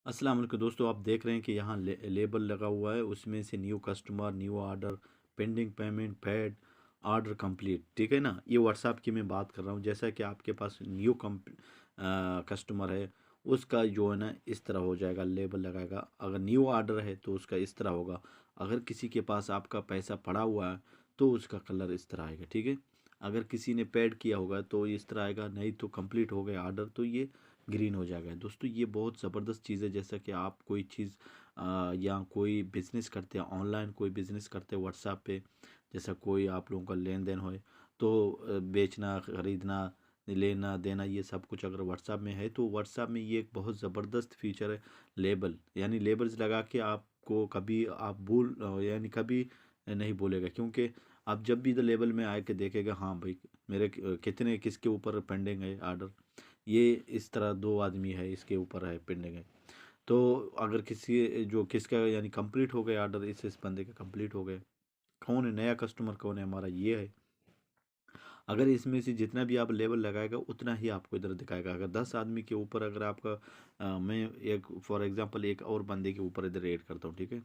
अस्सलाम वालेकुम दोस्तों, आप देख रहे हैं कि यहाँ लेबल लगा हुआ है। उसमें से new customer, new order, pending payment, paid, order complete. ठीक है ना। ये व्हाट्सएप की मैं बात कर रहा हूँ। जैसा कि आपके पास न्यू कस्टमर है, उसका जो है ना इस तरह हो जाएगा, लेबल लगाएगा। अगर न्यू ऑर्डर है तो उसका इस तरह होगा। अगर किसी के पास आपका पैसा पड़ा हुआ है तो उसका कलर इस तरह आएगा। ठीक है। अगर किसी ने पेड किया होगा तो इस तरह आएगा, नहीं तो कंप्लीट हो गया ऑर्डर तो ये ग्रीन हो जाएगा। दोस्तों ये बहुत ज़बरदस्त चीज़ है। जैसा कि आप कोई चीज़ या कोई बिज़नेस करते हैं, ऑनलाइन कोई बिज़नेस करते हैं व्हाट्सएप पे, जैसा कोई आप लोगों का लेन देन हो तो बेचना, ख़रीदना, लेना देना, ये सब कुछ अगर व्हाट्सएप में है तो व्हाट्सएप में ये एक बहुत ज़बरदस्त फीचर है, लेबल। यानी लेबल्स लगा के आपको कभी आप यानी कभी नहीं बोलेगा, क्योंकि आप जब भी इधर लेबल में आके देखेगा, हाँ भाई मेरे कितने किसके ऊपर पेंडिंग है ऑर्डर, ये इस तरह दो आदमी है इसके ऊपर है पेंडिंग है। तो अगर किसी जो किसका यानी कंप्लीट हो गया ऑर्डर, इस बंदे का कंप्लीट हो गए, कौन है नया कस्टमर, कौन है हमारा, ये है। अगर इसमें से जितना भी आप लेवल लगाएगा उतना ही आपको इधर दिखाएगा। अगर 10 आदमी के ऊपर अगर आपका मैं एक फॉर एग्जांपल एक और बंदे के ऊपर इधर ऐड करता हूँ। ठीक है।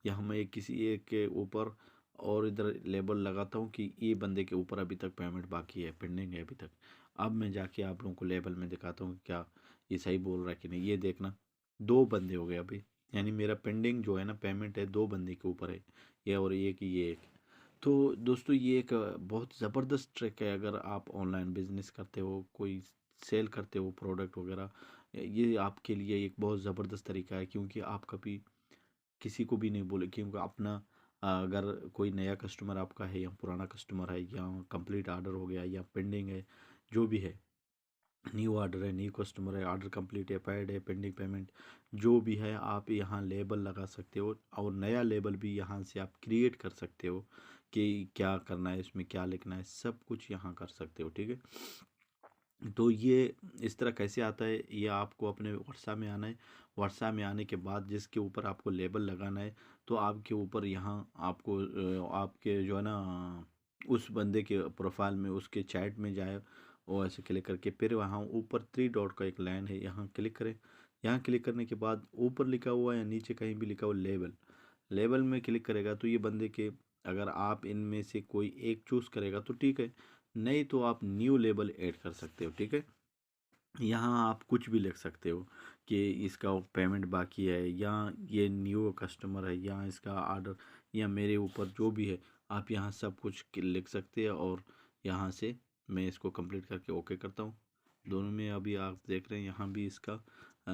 या मैं एक किसी एक के ऊपर और इधर लेबल लगाता हूँ कि ये बंदे के ऊपर अभी तक पेमेंट बाकी है, पेंडिंग है अभी तक। अब मैं जाके आप लोगों को लेबल में दिखाता हूँ कि क्या ये सही बोल रहा है कि नहीं। ये देखना, दो बंदे हो गए अभी, यानी मेरा पेंडिंग जो है ना पेमेंट है दो बंदे के ऊपर है, ये और ये एक। तो दोस्तों ये एक बहुत ज़बरदस्त ट्रिक है। अगर आप ऑनलाइन बिजनेस करते हो, कोई सेल करते हो प्रोडक्ट वगैरह, ये आपके लिए एक बहुत ज़बरदस्त तरीका है। क्योंकि आप कभी किसी को भी नहीं बोले, क्योंकि अपना अगर कोई नया कस्टमर आपका है या पुराना कस्टमर है या कंप्लीट ऑर्डर हो गया या पेंडिंग है, जो भी है, न्यू ऑर्डर है, न्यू कस्टमर है, ऑर्डर कंप्लीट है, पैड है, पेंडिंग पेमेंट, जो भी है, आप यहाँ लेबल लगा सकते हो। और नया लेबल भी यहाँ से आप क्रिएट कर सकते हो कि क्या करना है, इसमें क्या लिखना है, सब कुछ यहाँ कर सकते हो। ठीक है। तो ये इस तरह कैसे आता है, ये आपको अपने व्हाट्सएप में आना है। व्हाट्सएप में आने के बाद जिसके ऊपर आपको लेबल लगाना है, तो आपके ऊपर यहाँ आपको आपके जो है ना उस बंदे के प्रोफाइल में उसके चैट में जाए, और ऐसे क्लिक करके फिर वहाँ ऊपर थ्री डॉट का एक लाइन है, यहाँ क्लिक करें। यहाँ क्लिक करने के बाद ऊपर लिखा हुआ है या नीचे कहीं भी लिखा हुआ लेबल, लेबल में क्लिक करेगा तो ये बंदे के, अगर आप इनमें से कोई एक चूज़ करेगा तो ठीक है, नहीं तो आप न्यू लेबल ऐड कर सकते हो। ठीक है। यहाँ आप कुछ भी लिख सकते हो कि इसका पेमेंट बाकी है, या ये न्यू कस्टमर है, या इसका ऑर्डर, या मेरे ऊपर जो भी है, आप यहाँ सब कुछ लिख सकते हैं। और यहाँ से मैं इसको कंप्लीट करके ओके करता हूँ। दोनों में अभी आप देख रहे हैं, यहाँ भी इसका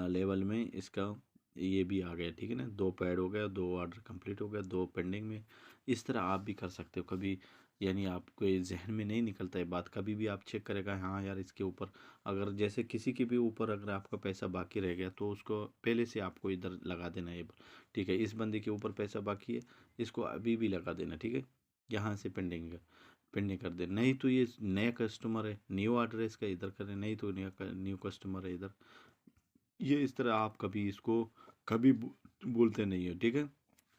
लेवल में इसका ये भी आ गया। ठीक है ना, दो पैड हो गया, दो ऑर्डर कंप्लीट हो गया, दो पेंडिंग में। इस तरह आप भी कर सकते हो कभी, यानी आपको ये जहन में नहीं निकलता है बात, कभी भी आप चेक करेगा, हाँ यार इसके ऊपर, अगर जैसे किसी के भी ऊपर अगर आपका पैसा बाकी रह गया तो उसको पहले से आपको इधर लगा देना है। ठीक है। इस बंदे के ऊपर पैसा बाकी है, इसको अभी भी लगा देना। ठीक है। यहाँ से पेंडिंग पेंडिंग कर दे, नहीं तो ये नया कस्टमर है, न्यू ऑर्डर है, इसका इधर करें, नहीं तो न्यू कस्टमर है इधर। ये इस तरह आप कभी इसको कभी बोलते नहीं हो। ठीक है।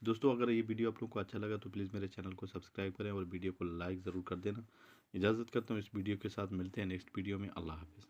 दोस्तों अगर ये वीडियो आप लोग को अच्छा लगा तो प्लीज़ मेरे चैनल को सब्सक्राइब करें और वीडियो को लाइक ज़रूर कर देना। इजाज़त करता हूँ, इस वीडियो के साथ मिलते हैं नेक्स्ट वीडियो में। अल्लाह हाफ़िज़।